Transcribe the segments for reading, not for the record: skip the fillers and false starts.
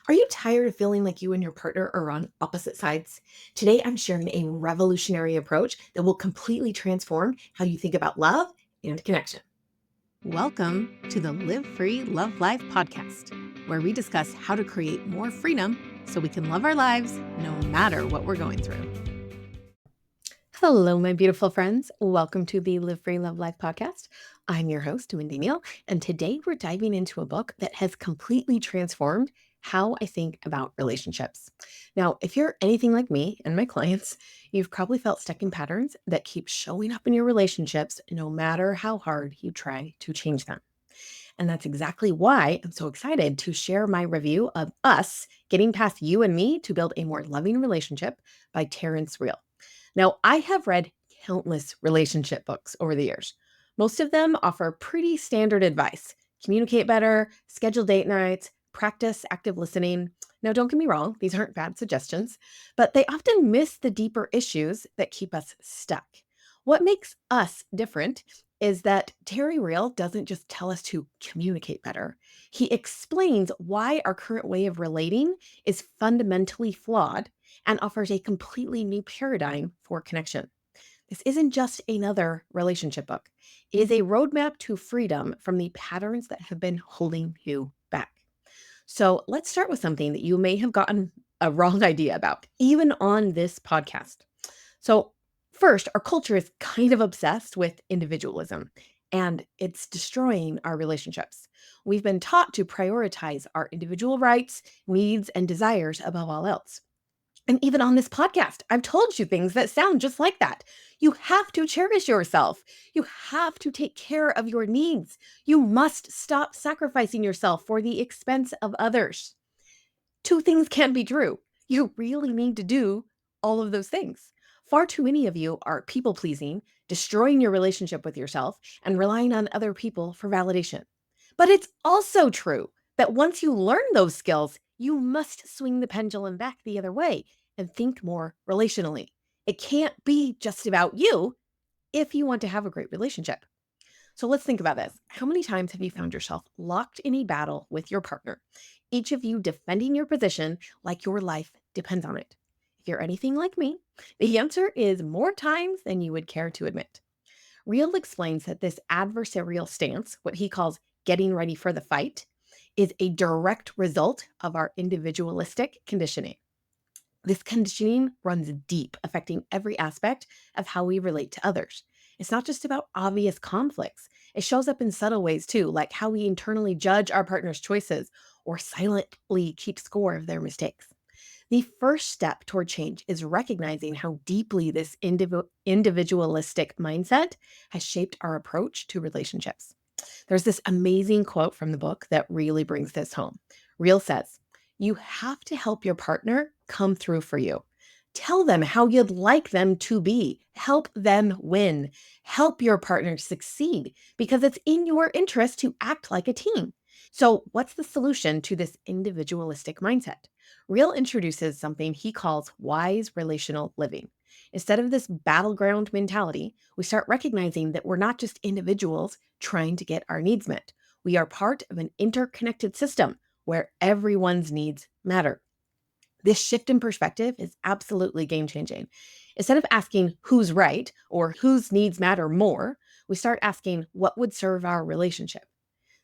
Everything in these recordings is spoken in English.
Are you tired of feeling like you and your partner are on opposite sides? Today, I'm sharing a revolutionary approach that will completely transform how you think about love and connection. Welcome to the Live Free, Love Life podcast, where we discuss how to create more freedom so we can love our lives no matter what we're going through. Hello, my beautiful friends. Welcome to the Live Free, Love Life podcast. I'm your host, Mindy Neal, and today we're diving into a book that has completely transformed how I think about relationships. Now, if you're anything like me and my clients, you've probably felt stuck in patterns that keep showing up in your relationships no matter how hard you try to change them. And that's exactly why I'm so excited to share my review of Us Getting Past You and Me to Build a More Loving Relationship by Terrence Real. Now, I have read countless relationship books over the years. Most of them offer pretty standard advice: communicate better, schedule date nights, practice active listening. Now, don't get me wrong, these aren't bad suggestions, but they often miss the deeper issues that keep us stuck. What makes us different is that Terry Real doesn't just tell us to communicate better. He explains why our current way of relating is fundamentally flawed and offers a completely new paradigm for connection. This isn't just another relationship book. It is a roadmap to freedom from the patterns that have been holding you back. So let's start with something that you may have gotten a wrong idea about, even on this podcast. So, first, our culture is kind of obsessed with individualism, and it's destroying our relationships. We've been taught to prioritize our individual rights, needs, and desires above all else. And even on this podcast, I've told you things that sound just like that. You have to cherish yourself. You have to take care of your needs. You must stop sacrificing yourself for the expense of others. Two things can be true. You really need to do all of those things. Far too many of you are people pleasing, destroying your relationship with yourself, and relying on other people for validation. But it's also true that once you learn those skills, you must swing the pendulum back the other way and think more relationally. It can't be just about you if you want to have a great relationship. So let's think about this. How many times have you found yourself locked in a battle with your partner, each of you defending your position like your life depends on it? If you're anything like me, the answer is more times than you would care to admit. Real explains that this adversarial stance, what he calls getting ready for the fight, is a direct result of our individualistic conditioning. This conditioning runs deep, affecting every aspect of how we relate to others. It's not just about obvious conflicts. It shows up in subtle ways too, like how we internally judge our partner's choices or silently keep score of their mistakes. The first step toward change is recognizing how deeply this individualistic mindset has shaped our approach to relationships. There's this amazing quote from the book that really brings this home. Real says, "You have to help your partner come through for you. Tell them how you'd like them to be. Help them win. Help your partner succeed because it's in your interest to act like a team." So, what's the solution to this individualistic mindset? Real introduces something he calls wise relational living. Instead of this battleground mentality, we start recognizing that we're not just individuals trying to get our needs met. We are part of an interconnected system where everyone's needs matter. This shift in perspective is absolutely game changing. Instead of asking who's right or whose needs matter more, we start asking what would serve our relationship.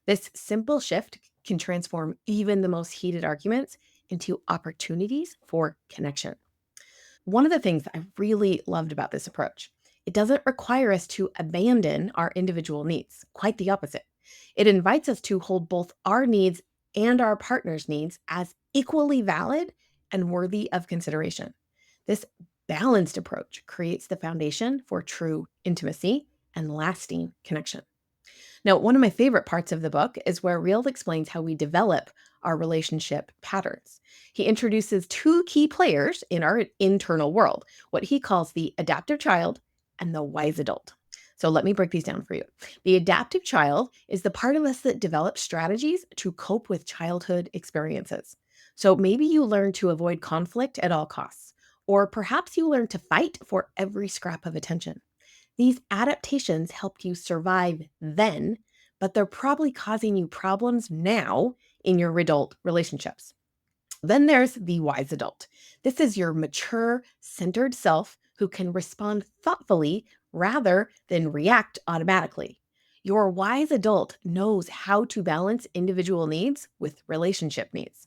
This simple shift can transform even the most heated arguments into opportunities for connection. One of the things that I really loved about this approach, it doesn't require us to abandon our individual needs. Quite the opposite. It invites us to hold both our needs and our partner's needs as equally valid and worthy of consideration. This balanced approach creates the foundation for true intimacy and lasting connection. Now, one of my favorite parts of the book is where Real explains how we develop our relationship patterns. He introduces two key players in our internal world, what he calls the adaptive child and the wise adult. So let me break these down for you. The adaptive child is the part of us that develops strategies to cope with childhood experiences. So maybe you learn to avoid conflict at all costs, or perhaps you learn to fight for every scrap of attention. These adaptations helped you survive then, but they're probably causing you problems now in your adult relationships. Then there's the wise adult. This is your mature, centered self who can respond thoughtfully rather than react automatically. Your wise adult knows how to balance individual needs with relationship needs.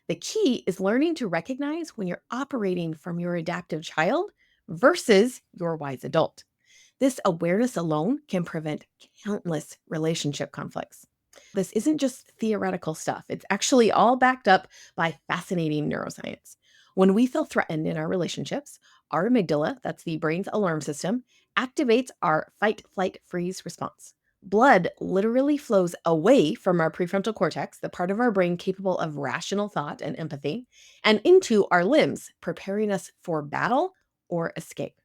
The key is learning to recognize when you're operating from your adaptive child versus your wise adult. This awareness alone can prevent countless relationship conflicts. This isn't just theoretical stuff, it's actually all backed up by fascinating neuroscience. When we feel threatened in our relationships, our amygdala, that's the brain's alarm system, activates our fight, flight, freeze response. Blood literally flows away from our prefrontal cortex, the part of our brain capable of rational thought and empathy, and into our limbs, preparing us for battle or escape.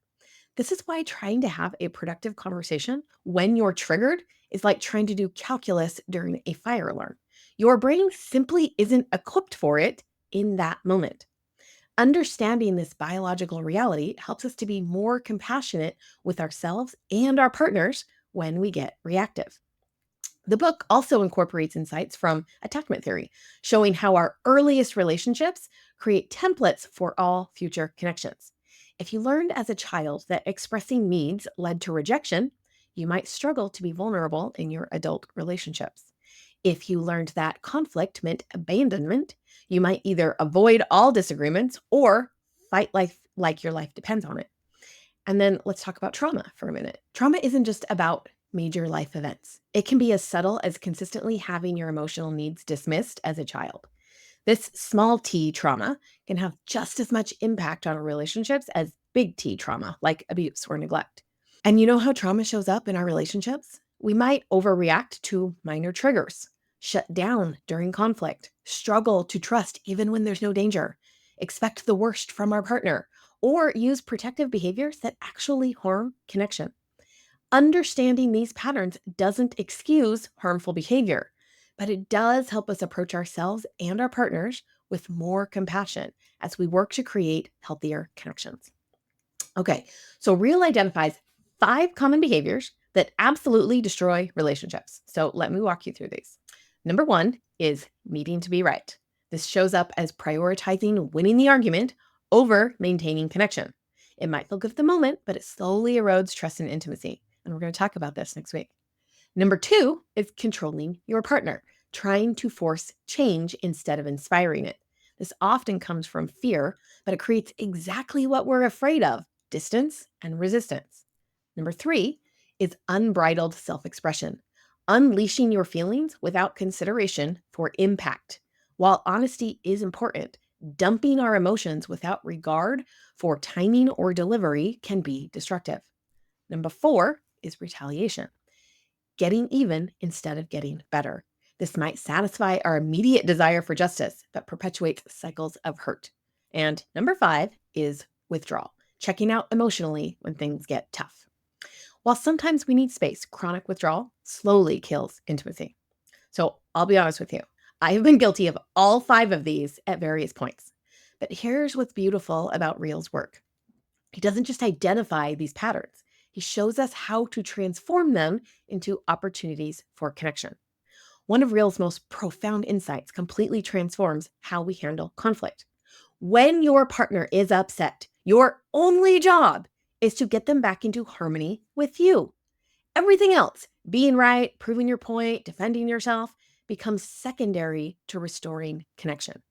This is why trying to have a productive conversation when you're triggered is like trying to do calculus during a fire alarm. Your brain simply isn't equipped for it in that moment. Understanding this biological reality helps us to be more compassionate with ourselves and our partners when we get reactive. The book also incorporates insights from attachment theory, showing how our earliest relationships create templates for all future connections. If you learned as a child that expressing needs led to rejection, you might struggle to be vulnerable in your adult relationships. If you learned that conflict meant abandonment, you might either avoid all disagreements or fight life like your life depends on it. And then let's talk about trauma for a minute. Trauma isn't just about major life events. It can be as subtle as consistently having your emotional needs dismissed as a child. This small t trauma can have just as much impact on our relationships as big T trauma, like abuse or neglect. And you know how trauma shows up in our relationships? We might overreact to minor triggers, shut down during conflict, struggle to trust even when there's no danger, expect the worst from our partner, or use protective behaviors that actually harm connection. Understanding these patterns doesn't excuse harmful behavior, but it does help us approach ourselves and our partners with more compassion as we work to create healthier connections. Okay, so Real identifies 5 common behaviors that absolutely destroy relationships. So let me walk you through these. Number 1 is needing to be right. This shows up as prioritizing winning the argument over maintaining connection. It might feel good at the moment, but it slowly erodes trust and intimacy. And we're going to talk about this next week. Number 2 is controlling your partner, trying to force change instead of inspiring it. This often comes from fear, but it creates exactly what we're afraid of: distance and resistance. Number 3 is unbridled self expression, unleashing your feelings without consideration for impact. While honesty is important, dumping our emotions without regard for timing or delivery can be destructive. Number 4 is retaliation, getting even instead of getting better. This might satisfy our immediate desire for justice, but perpetuates cycles of hurt. And number 5 is withdrawal, checking out emotionally when things get tough. While sometimes we need space, chronic withdrawal slowly kills intimacy. So I'll be honest with you, I have been guilty of all 5 of these at various points. But here's what's beautiful about Real's work. He doesn't just identify these patterns, he shows us how to transform them into opportunities for connection. One of Real's most profound insights completely transforms how we handle conflict. When your partner is upset, your only job is to get them back into harmony with you. Everything else, being right, proving your point, defending yourself, becomes secondary to restoring connection.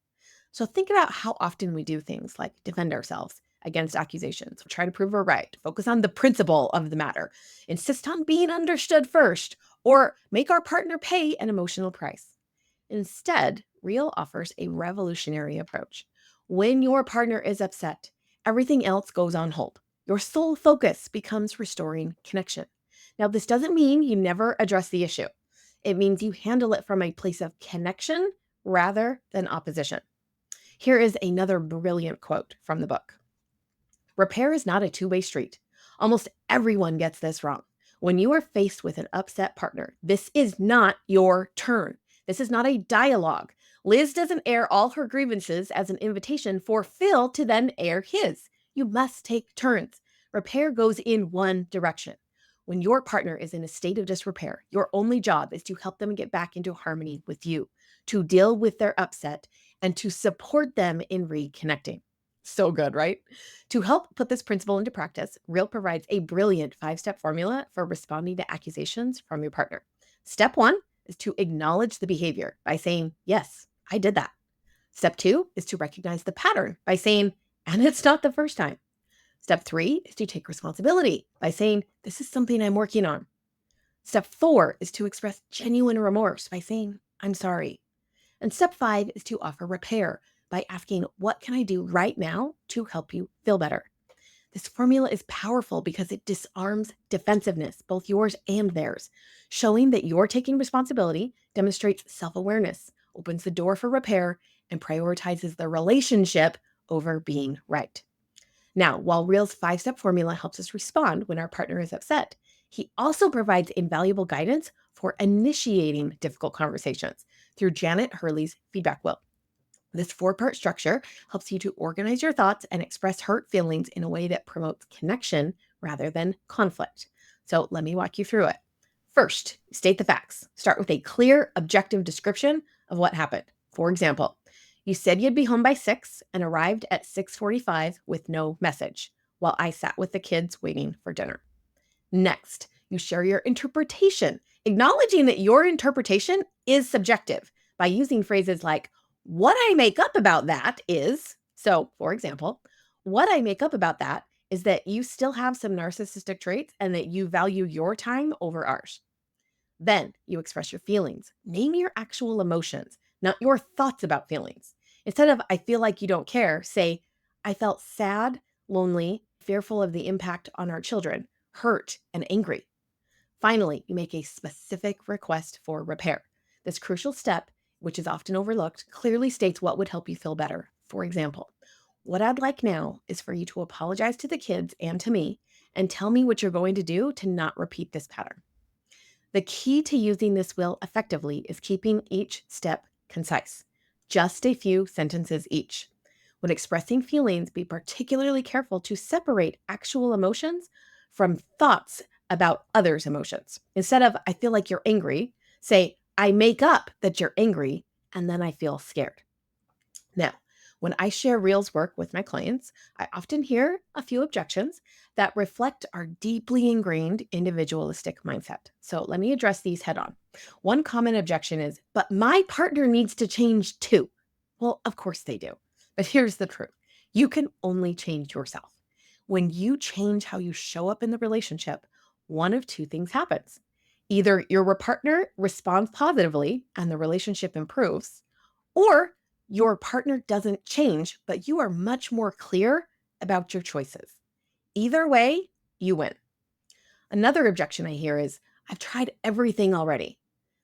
So think about how often we do things like defend ourselves against accusations, try to prove we're right, focus on the principle of the matter, insist on being understood first, or make our partner pay an emotional price. Instead, Real offers a revolutionary approach. When your partner is upset, everything else goes on hold. Your sole focus becomes restoring connection. Now, this doesn't mean you never address the issue. It means you handle it from a place of connection rather than opposition. Here is another brilliant quote from the book. Repair is not a two-way street. Almost everyone gets this wrong. When you are faced with an upset partner, this is not your turn. This is not a dialogue. Liz doesn't air all her grievances as an invitation for Phil to then air his. You must take turns. Repair goes in one direction. When your partner is in a state of disrepair, your only job is to help them get back into harmony with you, to deal with their upset and to support them in reconnecting. So good, right? To help put this principle into practice, Real provides a brilliant 5-step formula for responding to accusations from your partner. Step 1 is to acknowledge the behavior by saying, "Yes, I did that." Step 2 is to recognize the pattern by saying, "And it's not the first time." Step 3 is to take responsibility by saying, "This is something I'm working on." Step 4 is to express genuine remorse by saying, "I'm sorry." And step 5 is to offer repair by asking, "What can I do right now to help you feel better?" This formula is powerful because it disarms defensiveness, both yours and theirs. Showing that you're taking responsibility demonstrates self awareness, opens the door for repair, and prioritizes the relationship over being right. Now, while Real's 5-step formula helps us respond when our partner is upset, he also provides invaluable guidance for initiating difficult conversations through Janet Hurley's feedback wheel. This 4-part structure helps you to organize your thoughts and express hurt feelings in a way that promotes connection rather than conflict. So let me walk you through it. First, state the facts. Start with a clear, objective description of what happened. For example, you said you'd be home by 6 and arrived at 6:45 with no message while I sat with the kids waiting for dinner. Next, you share your interpretation, acknowledging that your interpretation is subjective by using phrases like, "What I make up about that is," so, for example, "What I make up about that is that you still have some narcissistic traits and that you value your time over ours." Then you express your feelings. Name your actual emotions, not your thoughts about feelings. Instead of, "I feel like you don't care," say, "I felt sad, lonely, fearful of the impact on our children, hurt, and angry." Finally, you make a specific request for repair. This crucial step, which is often overlooked, clearly states what would help you feel better. For example, "What I'd like now is for you to apologize to the kids and to me and tell me what you're going to do to not repeat this pattern." The key to using this will effectively is keeping each step concise, just a few sentences each. When expressing feelings, be particularly careful to separate actual emotions from thoughts about others' emotions. Instead of, "I feel like you're angry," say, "I make up that you're angry, and then I feel scared." Now, when I share Reels work with my clients, I often hear a few objections that reflect our deeply ingrained individualistic mindset. So let me address these head on. One common objection is, "But my partner needs to change too." Well, of course they do. But here's the truth: you can only change yourself. When you change how you show up in the relationship, one of two things happens. Either your partner responds positively and the relationship improves, or your partner doesn't change, but you are much more clear about your choices. Either way, you win. Another objection I hear is, "I've tried everything already."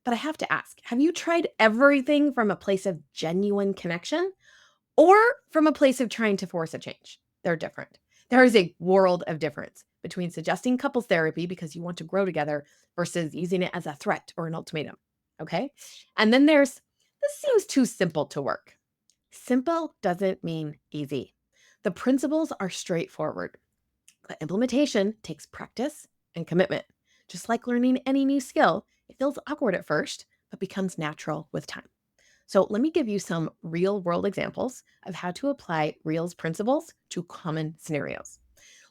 But I have to ask, have you tried everything from a place of genuine connection or from a place of trying to force a change? They're different. There is a world of difference between suggesting couples therapy because you want to grow together versus using it as a threat or an ultimatum. Okay. And then there's, "This seems too simple to work." Simple doesn't mean easy. The principles are straightforward. The implementation takes practice and commitment. Just like learning any new skill, it feels awkward at first, but becomes natural with time. So let me give you some real world examples of how to apply Real's principles to common scenarios.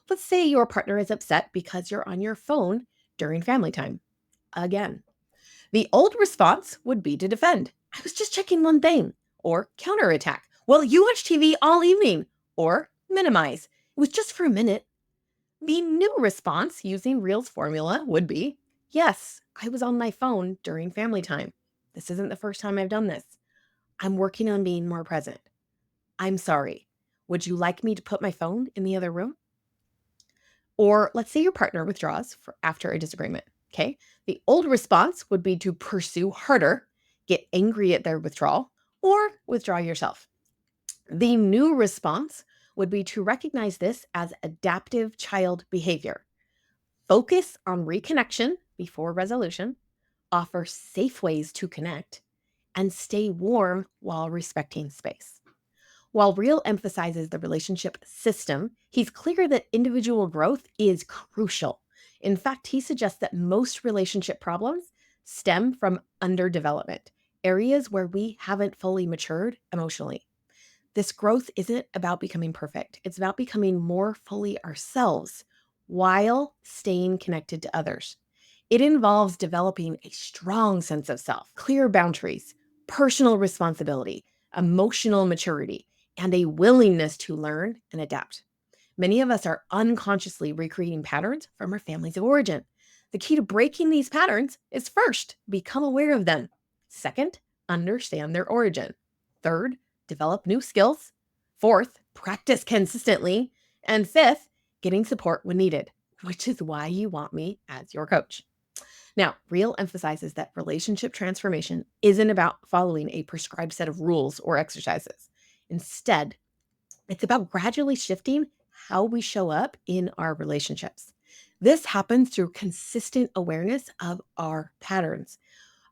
Let's say your partner is upset because you're on your phone during family time. Again, the old response would be to defend. "I was just checking one thing." Or counterattack. "Well, you watch TV all evening." Or minimize. "It was just for a minute." The new response using Real's formula would be, "Yes, I was on my phone during family time. This isn't the first time I've done this. I'm working on being more present. I'm sorry. Would you like me to put my phone in the other room?" Or let's say your partner withdraws after a disagreement. Okay. The old response would be to pursue harder, get angry at their withdrawal, or withdraw yourself. The new response would be to recognize this as adaptive child behavior. Focus on reconnection before resolution, offer safe ways to connect, and stay warm while respecting space. While Real emphasizes the relationship system, he's clear that individual growth is crucial. In fact, he suggests that most relationship problems stem from underdevelopment, areas where we haven't fully matured emotionally. This growth isn't about becoming perfect. It's about becoming more fully ourselves while staying connected to others. It involves developing a strong sense of self, clear boundaries, personal responsibility, emotional maturity, and a willingness to learn and adapt. Many of us are unconsciously recreating patterns from our families of origin. The key to breaking these patterns is first, become aware of them. Second, understand their origin. Third, develop new skills. Fourth, practice consistently. And fifth, getting support when needed, which is why you want me as your coach. Now, Real emphasizes that relationship transformation isn't about following a prescribed set of rules or exercises. Instead, it's about gradually shifting how we show up in our relationships. This happens through consistent awareness of our patterns,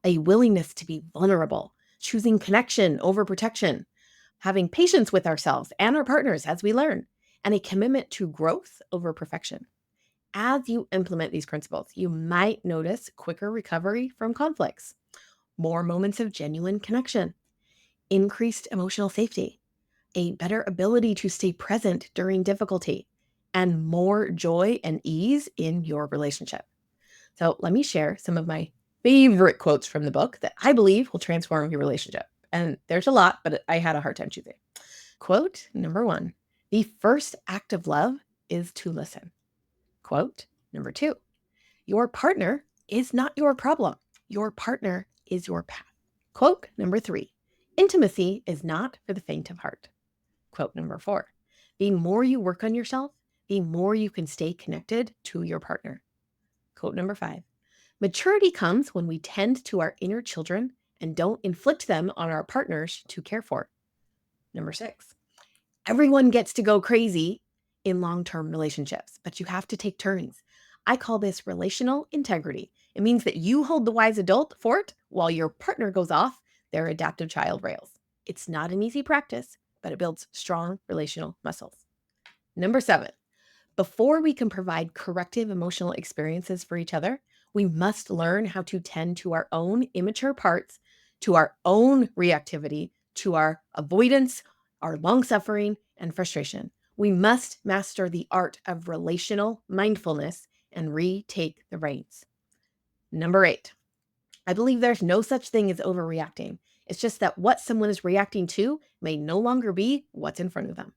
a willingness to be vulnerable, choosing connection over protection, having patience with ourselves and our partners as we learn, and a commitment to growth over perfection. As you implement these principles, you might notice quicker recovery from conflicts, more moments of genuine connection, increased emotional safety, a better ability to stay present during difficulty, and more joy and ease in your relationship. So, let me share some of my favorite quotes from the book that I believe will transform your relationship. And there's a lot, but I had a hard time choosing. Quote number one: the first act of love is to listen. Quote number two: your partner is not your problem. Your partner is your path. Quote number three: intimacy is not for the faint of heart. Quote number four: the more you work on yourself, the more you can stay connected to your partner. Quote number five: maturity comes when we tend to our inner children and don't inflict them on our partners to care for. Number six: everyone gets to go crazy in long-term relationships, but you have to take turns. I call this relational integrity. It means that you hold the wise adult fort while your partner goes off their adaptive child rails. It's not an easy practice, but it builds strong relational muscles. Number seven: before we can provide corrective emotional experiences for each other, we must learn how to tend to our own immature parts, to our own reactivity, to our avoidance, our long suffering, and frustration. We must master the art of relational mindfulness and retake the reins. Number eight: I believe there's no such thing as overreacting. It's just that what someone is reacting to may no longer be what's in front of them.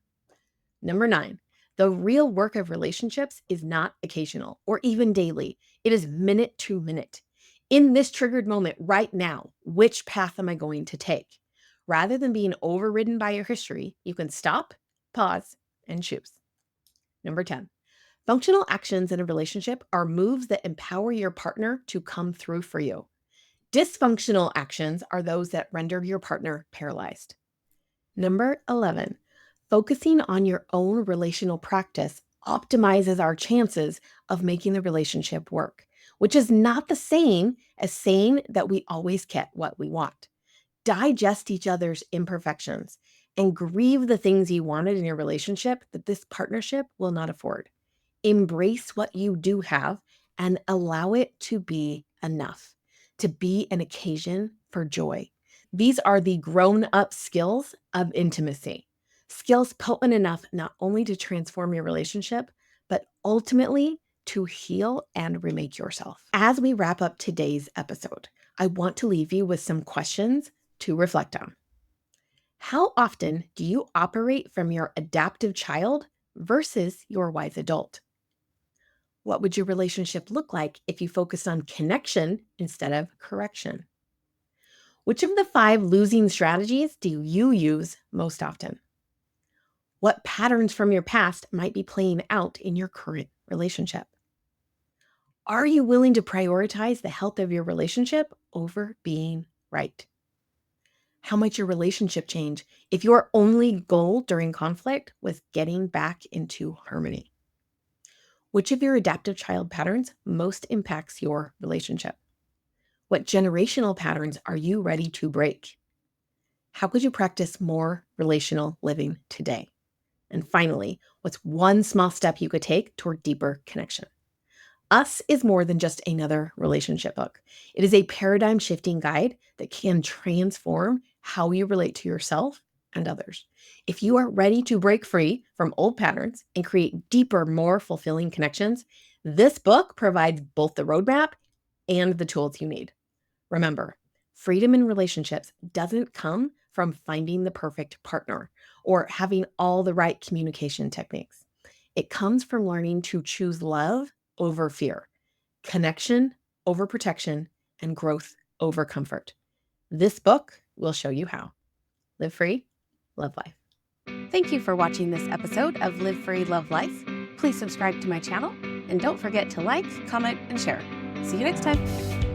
Number nine: the real work of relationships is not occasional or even daily. It is minute to minute. In this triggered moment right now, which path am I going to take? Rather than being overridden by your history, you can stop, pause, and choose. Number 10: functional actions in a relationship are moves that empower your partner to come through for you. Dysfunctional actions are those that render your partner paralyzed. Number 11: focusing on your own relational practice optimizes our chances of making the relationship work, which is not the same as saying that we always get what we want. Digest each other's imperfections and grieve the things you wanted in your relationship that this partnership will not afford. Embrace what you do have and allow it to be enough, to be an occasion for joy. These are the grown up skills of intimacy, skills potent enough not only to transform your relationship, but ultimately to heal and remake yourself. As we wrap up today's episode, I want to leave you with some questions to reflect on. How often do you operate from your adaptive child versus your wise adult? What would your relationship look like if you focused on connection instead of correction? Which of the five losing strategies do you use most often? What patterns from your past might be playing out in your current relationship? Are you willing to prioritize the health of your relationship over being right? How might your relationship change if your only goal during conflict was getting back into harmony? Which of your adaptive child patterns most impacts your relationship? What generational patterns are you ready to break? How could you practice more relational living today? And finally, what's one small step you could take toward deeper connection? Us is more than just another relationship book. It is a paradigm shifting guide that can transform how you relate to yourself and others. If you are ready to break free from old patterns and create deeper, more fulfilling connections, this book provides both the roadmap and the tools you need. Remember, freedom in relationships doesn't come from finding the perfect partner or having all the right communication techniques. It comes from learning to choose love over fear, connection over protection, and growth over comfort. This book will show you how. Live free, love life. Thank you for watching this episode of Live Free, Love Life. Please subscribe to my channel and don't forget to like, comment, and share. See you next time.